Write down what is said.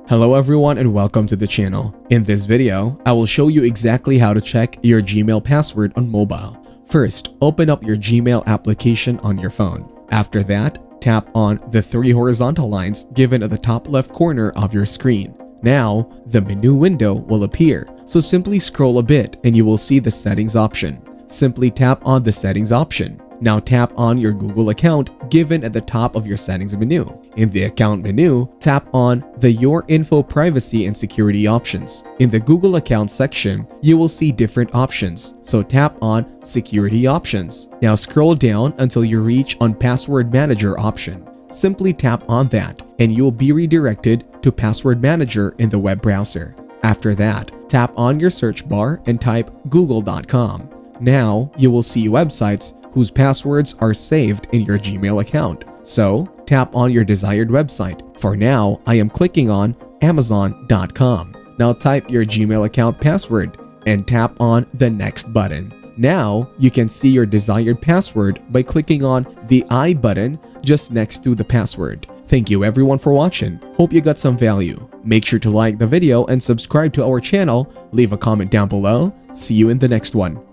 Hello everyone and welcome to the channel. In this video, I will show you exactly how to check your Gmail password on mobile. First, open up your Gmail application on your phone. After that, tap on the three horizontal lines given at the top left corner of your screen. Now, the menu window will appear, so simply scroll a bit and you will see the settings option. Simply tap on the settings option. Now tap on your Google account given at the top of your settings menu. In the account menu, tap on the Your Info Privacy and Security options. In the Google account section, you will see different options, so tap on Security options. Now scroll down until you reach on Password Manager option. Simply tap on that and you will be redirected to Password Manager in the web browser. After that, tap on your search bar and type google.com. Now, you will see websites whose passwords are saved in your Gmail account. So, tap on your desired website. For now, I am clicking on amazon.com. Now type your Gmail account password and tap on the next button. Now, you can see your desired password by clicking on the I button just next to the password. Thank you everyone for watching. Hope you got some value. Make sure to like the video and subscribe to our channel. Leave a comment down below. See you in the next one.